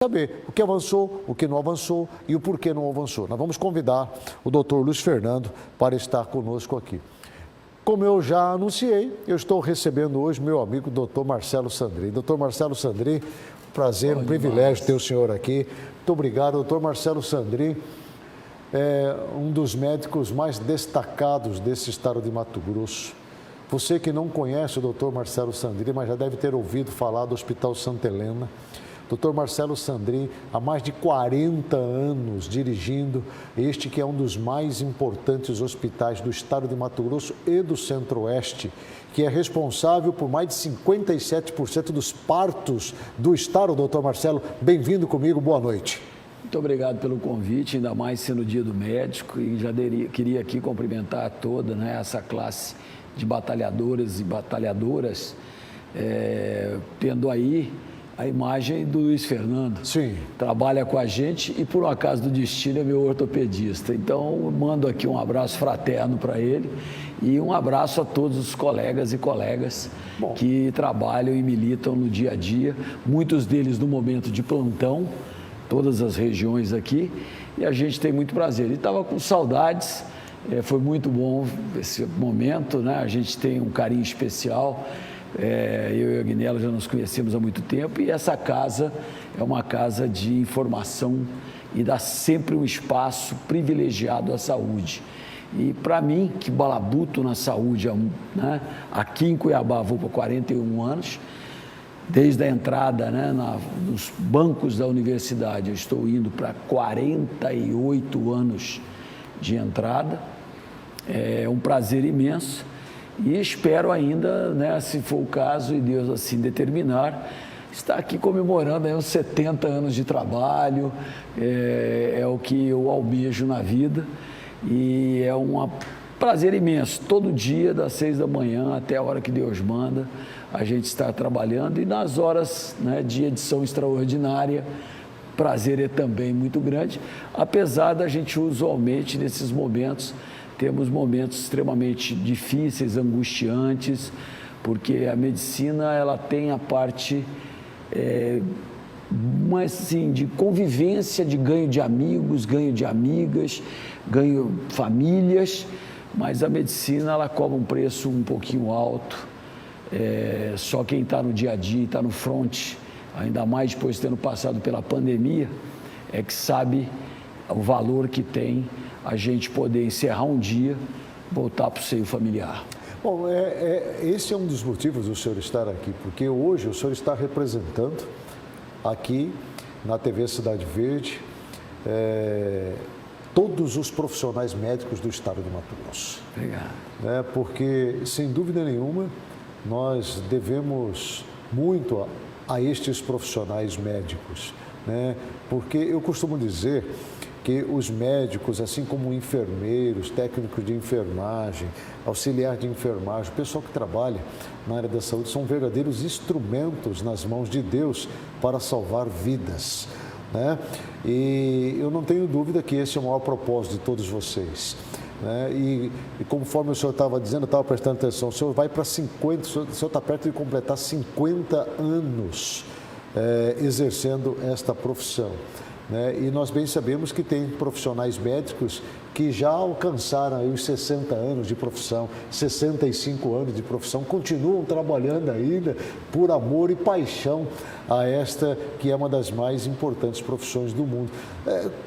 Saber o que avançou, o que não avançou e o porquê não avançou. Nós vamos convidar o doutor Luiz Fernando para estar conosco aqui. Como eu já anunciei, eu estou recebendo hoje meu amigo doutor Marcelo Sandrin. Doutor Marcelo Sandrin, prazer, um privilégio ter o senhor aqui. Muito obrigado, doutor Marcelo Sandrin. É um dos médicos mais destacados desse estado de Mato Grosso. Você que não conhece o doutor Marcelo Sandrin, mas já deve ter ouvido falar do Hospital Santa Helena. Dr. Marcelo Sandrin, há mais de 40 anos dirigindo este que é um dos mais importantes hospitais do estado de Mato Grosso e do Centro-Oeste, que é responsável por mais de 57% dos partos do estado. Dr. Marcelo, bem-vindo comigo, boa noite. Muito obrigado pelo convite, ainda mais sendo o Dia do Médico, e já queria aqui cumprimentar toda essa classe de batalhadores e batalhadoras, tendo aí a imagem do Luiz Fernando. Sim. Trabalha com a gente e, por um acaso do destino, é meu ortopedista. Então, eu mando aqui um abraço fraterno para ele e um abraço a todos os colegas e colegas que trabalham e militam no dia a dia, muitos deles no momento de plantão, todas as regiões aqui, e a gente tem muito prazer. E estava com saudades, foi muito bom esse momento, né? A gente tem um carinho especial. Eu e a Agnella já nos conhecemos há muito tempo e essa casa é uma casa de informação e dá sempre um espaço privilegiado à saúde. E para mim, que balabuto na saúde, né, aqui em Cuiabá vou para 41 anos, desde a entrada, né, nos bancos da universidade, eu estou indo para 48 anos de entrada, é um prazer imenso. E espero ainda, né, se for o caso e Deus assim determinar, estar aqui comemorando aí uns 70 anos de trabalho, é o que eu almejo na vida e é um prazer imenso. Todo dia, das 6 da manhã até a hora que Deus manda, a gente está trabalhando e nas horas, né, de edição extraordinária, prazer é também muito grande, apesar da gente usualmente nesses momentos temos momentos extremamente difíceis, angustiantes, porque a medicina ela tem a parte assim, de convivência, de ganho de amigos, ganho de amigas, ganho famílias, mas a medicina ela cobra um preço um pouquinho alto. Só quem está no dia a dia, está no front, ainda mais depois de tendo passado pela pandemia, é que sabe o valor que tem a gente poder encerrar um dia, voltar para o seio familiar. Bom, esse é um dos motivos do senhor estar aqui, porque hoje o senhor está representando aqui na TV Cidade Verde todos os profissionais médicos do estado de Mato Grosso. Obrigado. Porque, sem dúvida nenhuma, nós devemos muito a estes profissionais médicos, né? Porque eu costumo dizer que os médicos, assim como enfermeiros, técnicos de enfermagem, auxiliar de enfermagem, o pessoal que trabalha na área da saúde, são verdadeiros instrumentos nas mãos de Deus para salvar vidas, né? E eu não tenho dúvida que esse é o maior propósito de todos vocês, né? E conforme o senhor estava dizendo, eu estava prestando atenção, o senhor vai para 50, o senhor está perto de completar 50 anos exercendo esta profissão. E nós bem sabemos que tem profissionais médicos que já alcançaram os 60 anos de profissão, 65 anos de profissão, continuam trabalhando ainda por amor e paixão a esta que é uma das mais importantes profissões do mundo.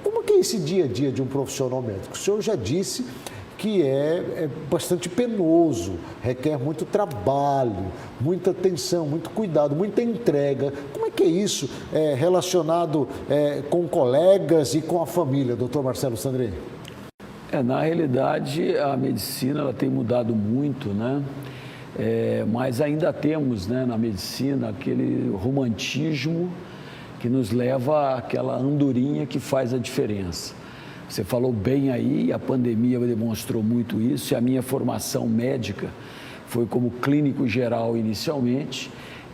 Como que é esse dia a dia de um profissional médico? O senhor já disse que é bastante penoso, requer muito trabalho, muita atenção, muito cuidado, muita entrega. Como é que é isso relacionado com colegas e com a família, doutor Marcelo Sandrin? Na realidade, a medicina ela tem mudado muito, né? Mas ainda temos, né, na medicina aquele romantismo que nos leva àquela andorinha que faz a diferença. Você falou bem aí, a pandemia demonstrou muito isso, e a minha formação médica foi como clínico geral inicialmente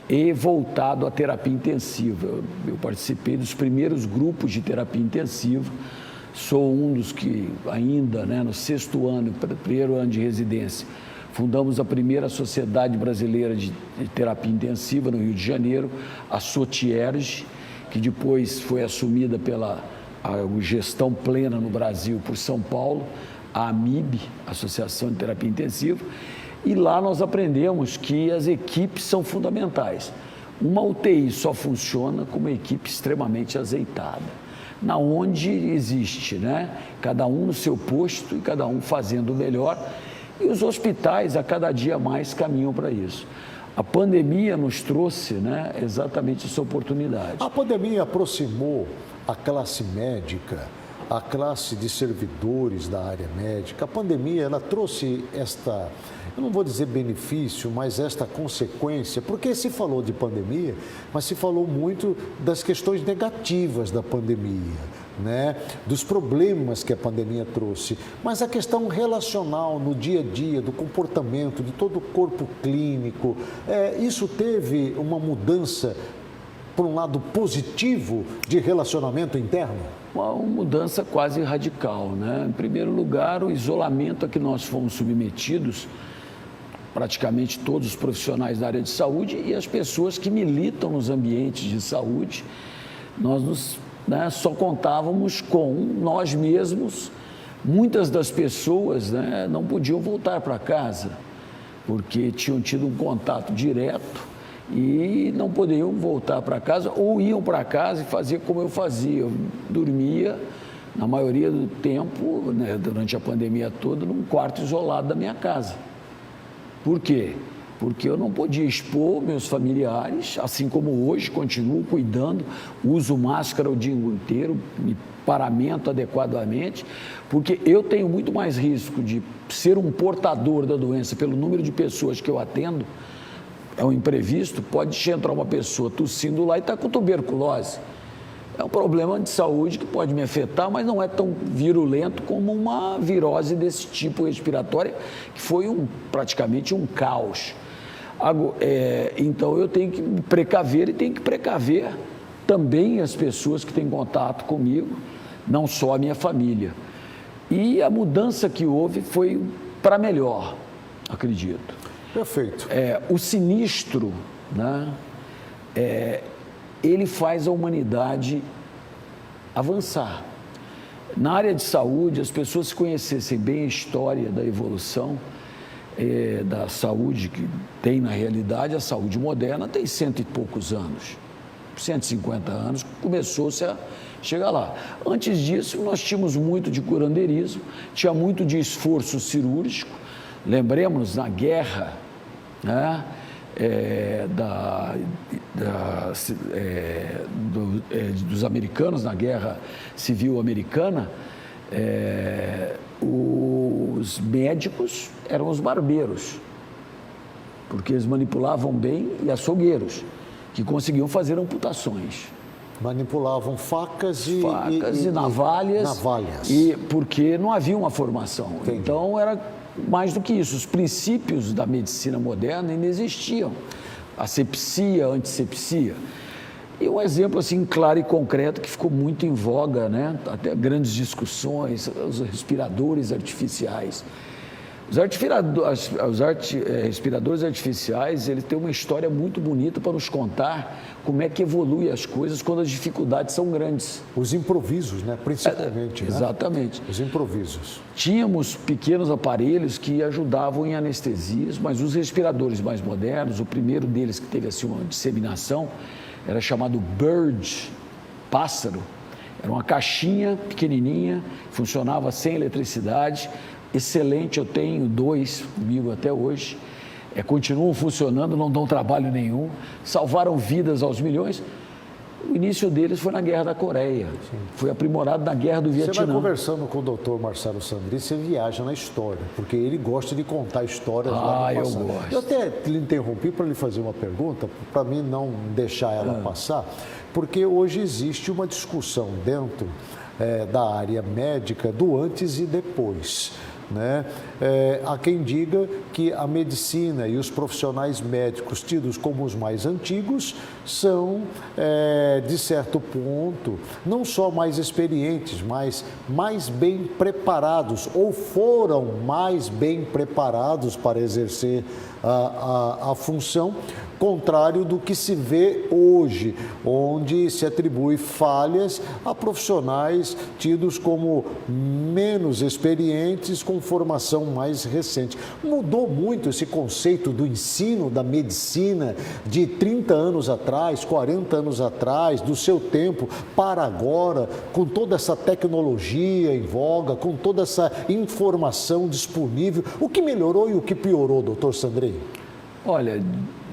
e voltado à terapia intensiva. Eu participei dos primeiros grupos de terapia intensiva, sou um dos que ainda, né, no 6º ano, primeiro ano de residência, fundamos a primeira Sociedade Brasileira de Terapia Intensiva no Rio de Janeiro, a SOTIERG, que depois foi assumida pela gestão plena no Brasil por São Paulo, a AMIB, Associação de Terapia Intensiva, e lá nós aprendemos que as equipes são fundamentais. Uma UTI só funciona com uma equipe extremamente azeitada, na onde existe, né? Cada um no seu posto e cada um fazendo o melhor, e os hospitais a cada dia mais caminham para isso. A pandemia nos trouxe, né, exatamente essa oportunidade. A pandemia aproximou a classe médica, a classe de servidores da área médica. A pandemia, ela trouxe esta, eu não vou dizer benefício, mas esta consequência, porque se falou de pandemia, mas se falou muito das questões negativas da pandemia, né? Dos problemas que a pandemia trouxe, mas a questão relacional no dia a dia, do comportamento, de todo o corpo clínico, isso teve uma mudança, por um lado positivo, de relacionamento interno? Uma mudança quase radical, né? Em primeiro lugar, o isolamento a que nós fomos submetidos, praticamente todos os profissionais da área de saúde e as pessoas que militam nos ambientes de saúde, nós só contávamos com nós mesmos. Muitas das pessoas, né, não podiam voltar para casa, porque tinham tido um contato direto e não poderiam voltar para casa, ou iam para casa e faziam como eu fazia. Eu dormia, na maioria do tempo, né, durante a pandemia toda, num quarto isolado da minha casa. Por quê? Porque eu não podia expor meus familiares, assim como hoje continuo cuidando, uso máscara o dia inteiro, me paramento adequadamente, porque eu tenho muito mais risco de ser um portador da doença pelo número de pessoas que eu atendo. É um imprevisto, pode entrar uma pessoa tossindo lá e está com tuberculose. É um problema de saúde que pode me afetar, mas não é tão virulento como uma virose desse tipo respiratória, que foi praticamente um caos. Então eu tenho que me precaver e tenho que precaver também as pessoas que têm contato comigo, não só a minha família. E a mudança que houve foi para melhor, acredito. Perfeito. O sinistro, né, ele faz a humanidade avançar. Na área de saúde, as pessoas conhecessem bem a história da evolução da saúde que tem na realidade. A saúde moderna tem 100 e poucos anos, 150 anos, começou-se a chegar lá. Antes disso, nós tínhamos muito de curandeirismo, tinha muito de esforço cirúrgico. Lembremos, na guerra, né, dos americanos, na Guerra Civil Americana, os médicos eram os barbeiros, porque eles manipulavam bem, e açougueiros, que conseguiam fazer amputações. Manipulavam facas e navalhas. E porque não havia uma formação. Entendi. Então, era mais do que isso. Os princípios da medicina moderna ainda existiam. Asepsia, antisepsia. E um exemplo assim claro e concreto que ficou muito em voga, né? Até grandes discussões, os respiradores artificiais. Os respiradores artificiais, eles têm uma história muito bonita para nos contar como é que evolui as coisas quando as dificuldades são grandes. Os improvisos, né? Principalmente. Exatamente. Né? Os improvisos. Tínhamos pequenos aparelhos que ajudavam em anestesias, mas os respiradores mais modernos, o primeiro deles que teve assim uma disseminação, era chamado Bird, pássaro. Era uma caixinha pequenininha, funcionava sem eletricidade, excelente, eu tenho 2 comigo até hoje, continuam funcionando, não dão trabalho nenhum, salvaram vidas aos milhões. O início deles foi na Guerra da Coreia, foi aprimorado na Guerra do Vietnã. Você vai conversando com o doutor Marcelo Sandri, você viaja na história, porque ele gosta de contar histórias lá no passado. Eu gosto. Eu até lhe interrompi para lhe fazer uma pergunta, para mim não deixar ela passar, porque hoje existe uma discussão dentro da área médica do antes e depois. né? Há quem diga que a medicina e os profissionais médicos tidos como os mais antigos são, de certo ponto, não só mais experientes, mas mais bem preparados, ou foram mais bem preparados para exercer a função, contrário do que se vê hoje, onde se atribui falhas a profissionais tidos como menos experientes, com formação mais recente. Mudou muito esse conceito do ensino da medicina de 30 anos atrás, 40 anos atrás, do seu tempo para agora, com toda essa tecnologia em voga, com toda essa informação disponível. O que melhorou e o que piorou, doutor Sandrei? Olha,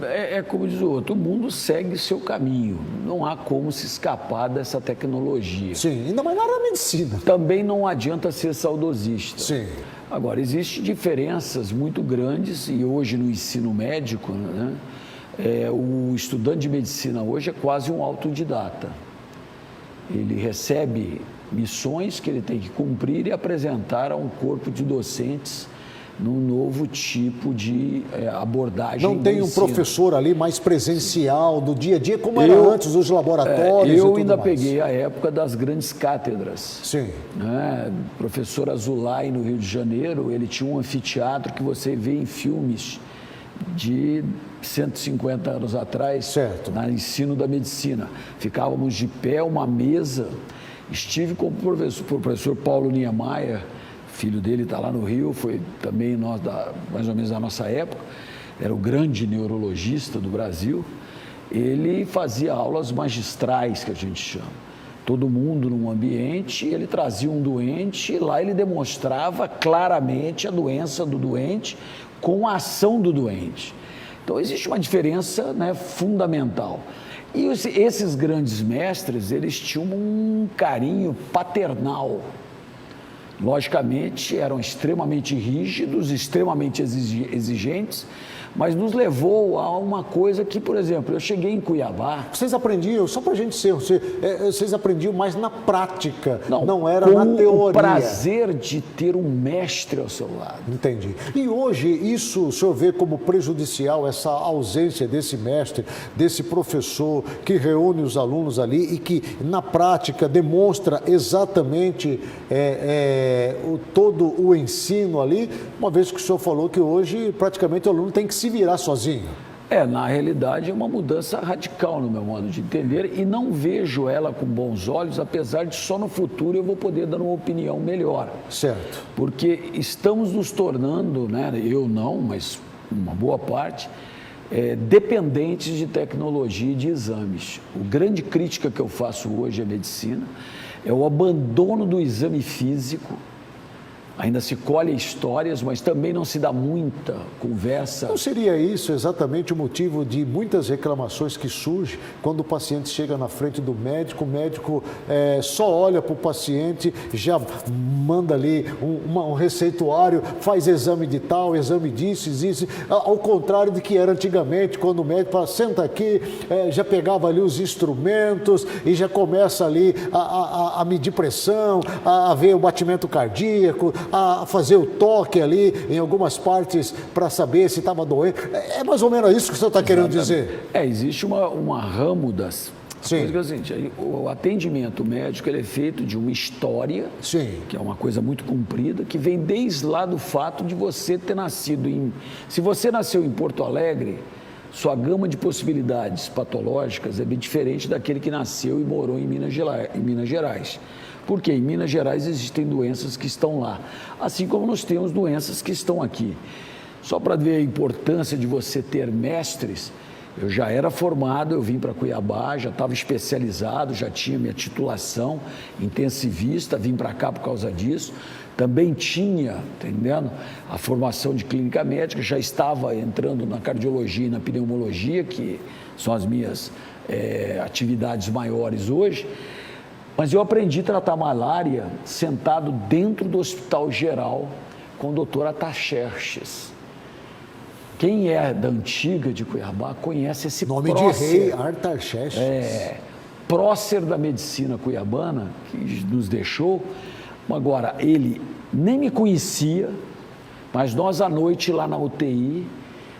é como diz o outro, o mundo segue seu caminho, não há como se escapar dessa tecnologia. Sim, ainda mais na área da medicina. Também não adianta ser saudosista. Sim. Agora, existem diferenças muito grandes e hoje no ensino médico, né, o estudante de medicina hoje é quase um autodidata. Ele recebe missões que ele tem que cumprir e apresentar a um corpo de docentes num novo tipo de abordagem. Não tem um professor ali mais presencial do dia a dia, como era antes dos laboratórios. Eu ainda peguei a época das grandes cátedras. Sim. Né? O professor Azulay, no Rio de Janeiro, ele tinha um anfiteatro que você vê em filmes de 150 anos atrás, certo, no ensino da medicina. Ficávamos de pé, uma mesa. Estive com o professor Paulo Niemeyer, filho dele está lá no Rio, foi também mais ou menos da nossa época, era o grande neurologista do Brasil. Ele fazia aulas magistrais, que a gente chama. Todo mundo num ambiente, ele trazia um doente e lá ele demonstrava claramente a doença do doente com a ação do doente. Então, existe uma diferença, né, fundamental. E esses grandes mestres, eles tinham um carinho paternal. Logicamente, eram extremamente rígidos, extremamente exigentes, mas nos levou a uma coisa que, por exemplo, eu cheguei em Cuiabá... Vocês aprendiam, só para a gente ser, vocês aprendiam mais na prática, não era com na teoria. O prazer de ter um mestre ao seu lado. Entendi. E hoje, isso o senhor vê como prejudicial, essa ausência desse mestre, desse professor que reúne os alunos ali e que, na prática, demonstra exatamente todo o ensino ali, uma vez que o senhor falou que hoje, praticamente, o aluno tem que se virar sozinho. Na realidade, é uma mudança radical no meu modo de entender e não vejo ela com bons olhos, apesar de só no futuro eu vou poder dar uma opinião melhor. Certo. Porque estamos nos tornando, né, eu não, mas uma boa parte, dependentes de tecnologia e de exames. A grande crítica que eu faço hoje à medicina é o abandono do exame físico. Ainda se colhe histórias, mas também não se dá muita conversa. Não seria isso exatamente o motivo de muitas reclamações que surgem quando o paciente chega na frente do médico, o médico só olha para o paciente, já manda ali um receituário, faz exame de tal, exame disso, ao contrário do que era antigamente, quando o médico fala, senta aqui, já pegava ali os instrumentos e já começa ali a medir pressão, a ver o batimento cardíaco, a fazer o toque ali em algumas partes para saber se estava doente. É mais ou menos isso que o senhor está querendo dizer? Existe uma ramo das coisas que é o atendimento médico ele é feito de uma história, sim, que é uma coisa muito comprida, que vem desde lá do fato de você ter nascido em... Se você nasceu em Porto Alegre, sua gama de possibilidades patológicas é bem diferente daquele que nasceu e morou em Minas Gerais. Porque em Minas Gerais existem doenças que estão lá, assim como nós temos doenças que estão aqui. Só para ver a importância de você ter mestres, eu já era formado, eu vim para Cuiabá, já estava especializado, já tinha minha titulação intensivista, vim para cá por causa disso. Também tinha, entendendo, a formação de clínica médica, já estava entrando na cardiologia e na pneumologia, que são as minhas atividades maiores hoje. Mas eu aprendi a tratar malária sentado dentro do Hospital Geral com o doutor Ataxerxes. Quem é da antiga de Cuiabá conhece esse nome prócer, de rei, Artaxerxes. Prócer da medicina cuiabana, que nos deixou. Agora, ele nem me conhecia, mas nós à noite lá na UTI,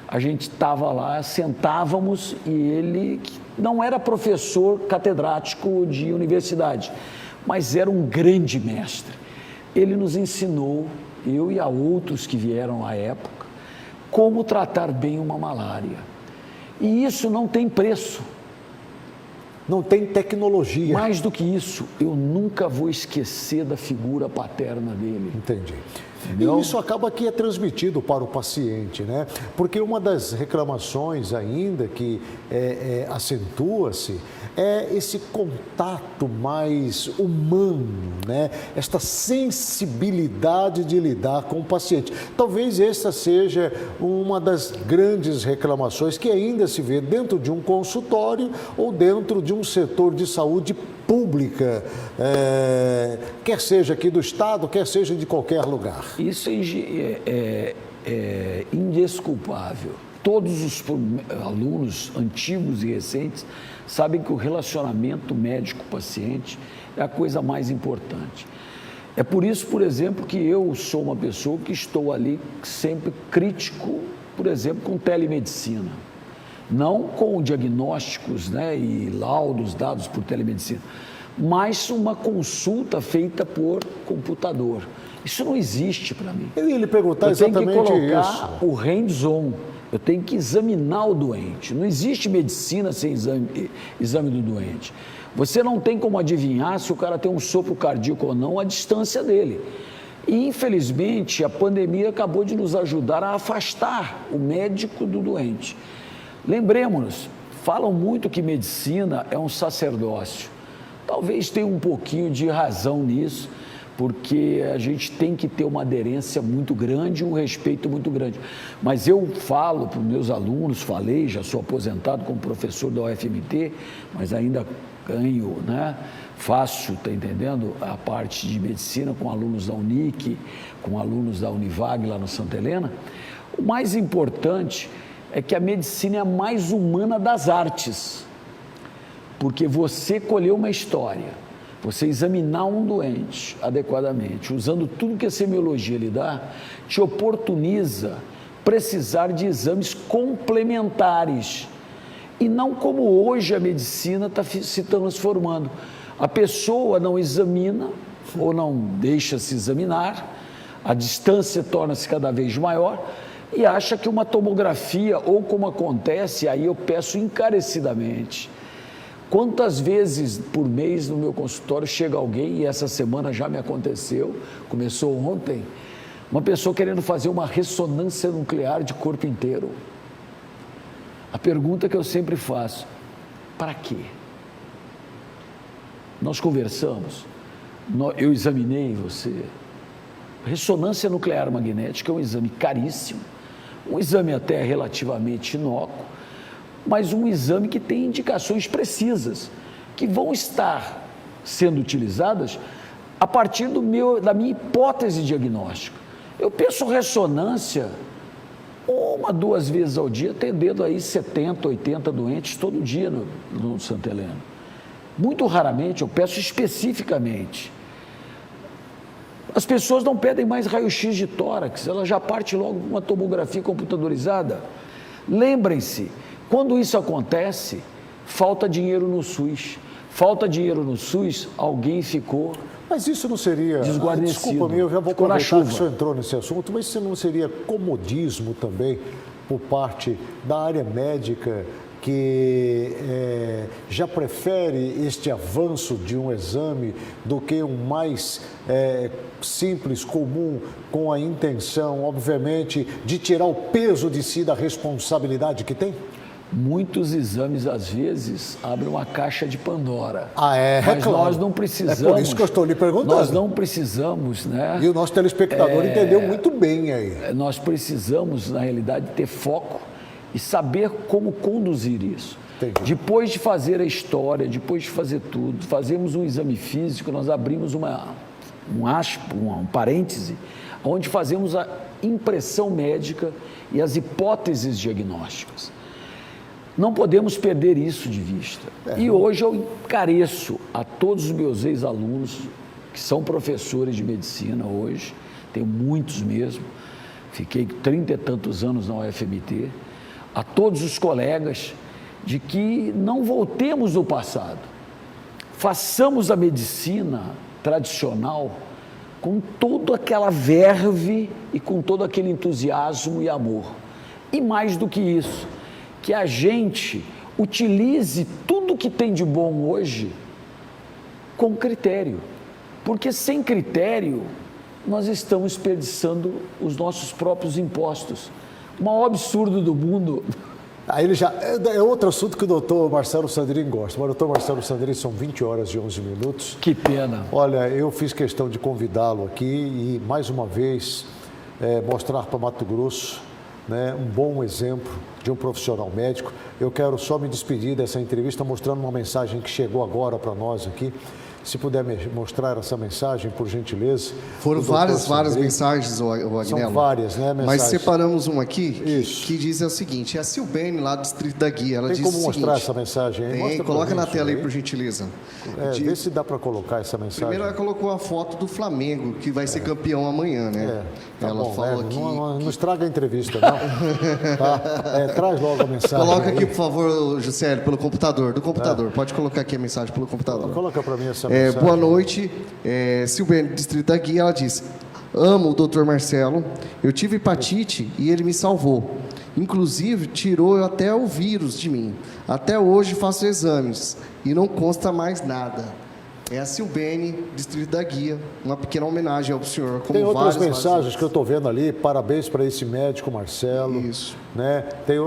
a gente estava lá, sentávamos e ele não era professor catedrático de universidade, mas era um grande mestre. Ele nos ensinou, eu e a outros que vieram à época, como tratar bem uma malária. E isso não tem preço. Não tem tecnologia. Mais do que isso, eu nunca vou esquecer da figura paterna dele. Entendi. Entendeu? E isso acaba que é transmitido para o paciente, né? Porque uma das reclamações ainda que acentua-se é esse contato mais humano, né? Esta sensibilidade de lidar com o paciente. Talvez essa seja uma das grandes reclamações que ainda se vê dentro de um consultório ou dentro de um setor de saúde pública, quer seja aqui do estado, quer seja de qualquer lugar. Isso é indesculpável. Todos os alunos antigos e recentes sabem que o relacionamento médico-paciente é a coisa mais importante. É por isso, por exemplo, que eu sou uma pessoa que estou ali sempre crítico, por exemplo, com telemedicina. Não com diagnósticos, né, e laudos dados por telemedicina, mas uma consulta feita por computador. Isso não existe para mim. Eu ia lhe perguntar exatamente isso. Eu tenho que colocar o hands-on, eu tenho que examinar o doente. Não existe medicina sem exame do doente. Você não tem como adivinhar se o cara tem um sopro cardíaco ou não à distância dele. E, infelizmente, a pandemia acabou de nos ajudar a afastar o médico do doente. Lembremos-nos, falam muito que medicina é um sacerdócio. Talvez tenha um pouquinho de razão nisso, porque a gente tem que ter uma aderência muito grande e um respeito muito grande. Mas eu falo para os meus alunos, falei, já sou aposentado como professor da UFMT, mas ainda ganho, né? Faço, está entendendo, a parte de medicina com alunos da Unic, com alunos da Univag lá no Santa Helena. O mais importante é que a medicina é a mais humana das artes, porque você colher uma história, você examinar um doente adequadamente, usando tudo que a semiologia lhe dá, te oportuniza precisar de exames complementares, e não como hoje a medicina está se transformando. A pessoa não examina ou não deixa se examinar, a distância torna-se cada vez maior, e acha que uma tomografia, ou como acontece, aí eu peço encarecidamente, quantas vezes por mês no meu consultório chega alguém, e essa semana já me aconteceu, começou ontem, uma pessoa querendo fazer uma ressonância nuclear de corpo inteiro. A pergunta que eu sempre faço, para quê? Nós conversamos, eu examinei você. Ressonância nuclear magnética é um exame caríssimo, um exame até relativamente inócuo, mas um exame que tem indicações precisas, que vão estar sendo utilizadas a partir da minha hipótese diagnóstica. Eu penso ressonância 1, 2 vezes ao dia, atendendo aí 70, 80 doentes todo dia no Santa Helena. Muito raramente eu peço especificamente. As pessoas não pedem mais raio-x de tórax, ela já parte logo com uma tomografia computadorizada. Lembrem-se, quando isso acontece, falta dinheiro no SUS. Falta dinheiro no SUS, alguém ficou Mas isso não seria, desculpa-me, eu já vou aproveitar que o senhor entrou nesse assunto, mas isso não seria comodismo também por parte da área médica que já prefere este avanço de um exame do que um mais simples, comum, com a intenção, obviamente, de tirar o peso de si da responsabilidade que tem? Muitos exames, às vezes, abrem uma caixa de Pandora. Mas claro. Nós não precisamos... É por isso que eu estou lhe perguntando. Nós não precisamos, né? E o nosso telespectador entendeu muito bem aí. Nós precisamos, na realidade, ter foco e saber como conduzir isso. Entendi. Depois de fazer a história, depois de fazer tudo, fazemos um exame físico, nós abrimos um parêntese, onde fazemos a impressão médica e as hipóteses diagnósticas. Não podemos perder isso de vista. E hoje eu encareço a todos os meus ex-alunos, que são professores de medicina hoje, tenho muitos mesmo, fiquei 30 e tantos anos na UFMT, a todos os colegas, de que não voltemos ao passado, façamos a medicina tradicional com toda aquela verve e com todo aquele entusiasmo e amor. E mais do que isso, que a gente utilize tudo que tem de bom hoje com critério, porque sem critério nós estamos desperdiçando os nossos próprios impostos. O maior absurdo do mundo. Aí ele já é outro assunto que o doutor Marcelo Sandrin gosta. Mas, doutor Marcelo Sandrin, são 20 horas e 11 minutos. Que pena. Olha, eu fiz questão de convidá-lo aqui e, mais uma vez, mostrar para Mato Grosso, né, um bom exemplo de um profissional médico. Eu quero só me despedir dessa entrevista mostrando uma mensagem que chegou agora para nós aqui. Se puder mostrar essa mensagem, por gentileza. Foram várias mensagens, o Agnello. São várias, né, mensagens. Mas separamos uma aqui que diz o seguinte, é a Silbene, lá do Distrito da Guia. Ela tem diz como o seguinte, mostrar essa mensagem aí? Tem, coloca na tela aí, por gentileza. Vê se dá para colocar essa mensagem. Primeiro ela colocou a foto do Flamengo, que vai ser campeão amanhã, né? Tá ela bom, falou aqui... Não estraga a entrevista, não. Tá? Traz logo a mensagem. Coloca aí. aqui, por favor, Juscelio, pelo computador. Do computador. Pode colocar aqui a mensagem pelo computador. Coloca para mim essa mensagem. Boa noite. Silbene, Distrito da Guia, ela diz: amo o Dr. Marcelo, eu tive hepatite e ele me salvou. Inclusive, tirou até o vírus de mim. Até hoje faço exames e não consta mais nada. É a Silbene, Distrito da Guia, uma pequena homenagem ao senhor. Como tem outras mensagens várias... que eu estou vendo ali, parabéns para esse médico Marcelo. Isso. Né? Tem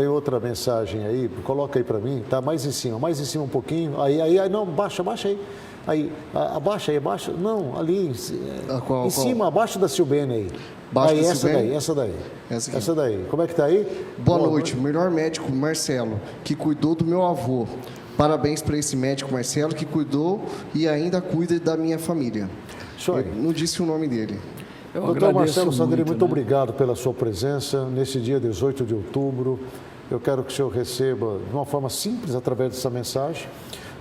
outra mensagem aí, coloca aí para mim, tá mais em cima um pouquinho. Aí não, baixa aí. Aí, abaixa, não, ali, em cima, abaixo da Silbene aí. Aí, essa daí. Essa daí. Como é que tá aí? Boa noite, o melhor médico Marcelo, que cuidou do meu avô. Parabéns para esse médico Marcelo, que cuidou e ainda cuida da minha família. Eu não disse o nome dele. Doutor Marcelo Sandrin, muito obrigado pela sua presença nesse dia 18 de outubro. Eu quero que o senhor receba, de uma forma simples, através dessa mensagem,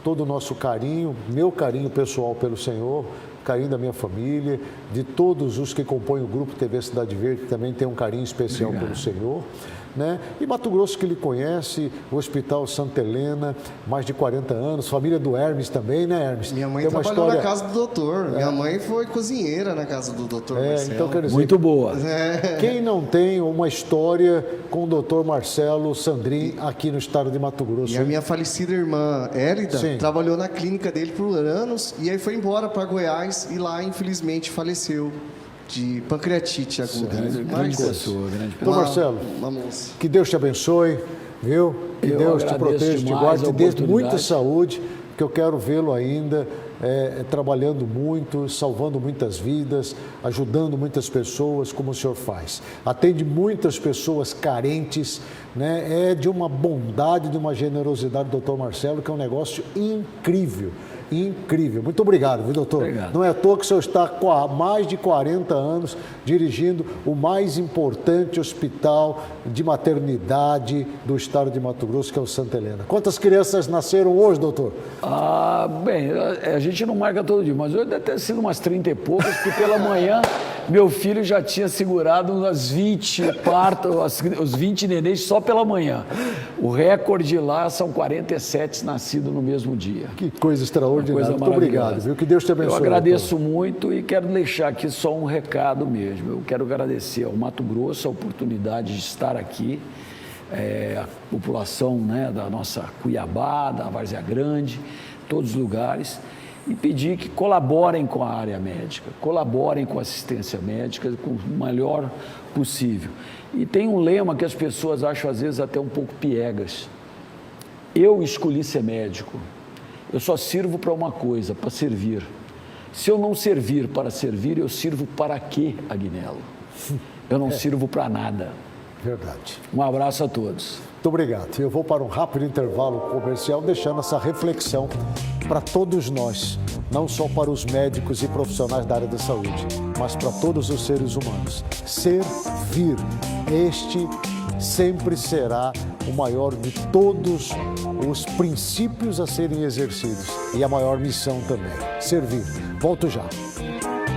todo o nosso carinho, meu carinho pessoal pelo senhor, carinho da minha família, de todos os que compõem o Grupo TV Cidade Verde, que também tem um carinho especial pelo senhor. Né? E Mato Grosso, que ele conhece, o Hospital Santa Helena, mais de 40 anos, família do Hermes também, né, Hermes? Minha mãe trabalhou na casa do doutor, minha mãe foi cozinheira na casa do doutor Marcelo. Então, quer dizer, muito boa. Quem não tem uma história com o doutor Marcelo Sandrin aqui no estado de Mato Grosso? E a minha falecida irmã Hélida trabalhou na clínica dele por anos e aí foi embora para Goiás e lá, infelizmente, faleceu de pancreatite aguda. Grande pessoa. Então, Marcelo, que Deus te abençoe, viu? Que Deus te proteja, te guarde, te dê muita saúde, que eu quero vê-lo ainda trabalhando muito, salvando muitas vidas, ajudando muitas pessoas, como o senhor faz. Atende muitas pessoas carentes, né? É de uma bondade, de uma generosidade do doutor Marcelo, que é um negócio incrível. Incrível. Muito obrigado, viu, doutor? Obrigado. Não é à toa que o senhor está há mais de 40 anos dirigindo o mais importante hospital de maternidade do estado de Mato Grosso, que é o Santa Helena. Quantas crianças nasceram hoje, doutor? Bem, a gente não marca todo dia, mas hoje deve ter sido umas 30 e poucas, porque pela manhã meu filho já tinha segurado umas 20 partos, os 20 nenéns só pela manhã. O recorde lá são 47 nascidos no mesmo dia. Que coisa extraordinária. Muito obrigado, viu? Que Deus te abençoe. Eu agradeço muito e quero deixar aqui só um recado mesmo. Eu quero agradecer ao Mato Grosso a oportunidade de estar aqui, a população, né, da nossa Cuiabá, da Várzea Grande, todos os lugares, e pedir que colaborem com a área médica, colaborem com a assistência médica com o melhor possível. E tem um lema que as pessoas acham às vezes até um pouco piegas. Eu escolhi ser médico. Eu só sirvo para uma coisa, para servir. Se eu não servir para servir, eu sirvo para quê, Agnello? Eu não sirvo para nada. Verdade. Um abraço a todos. Muito obrigado. Eu vou para um rápido intervalo comercial, deixando essa reflexão para todos nós, não só para os médicos e profissionais da área da saúde, mas para todos os seres humanos. Servir. Este sempre será o maior de todos os princípios a serem exercidos e a maior missão também. Servir. Volto já.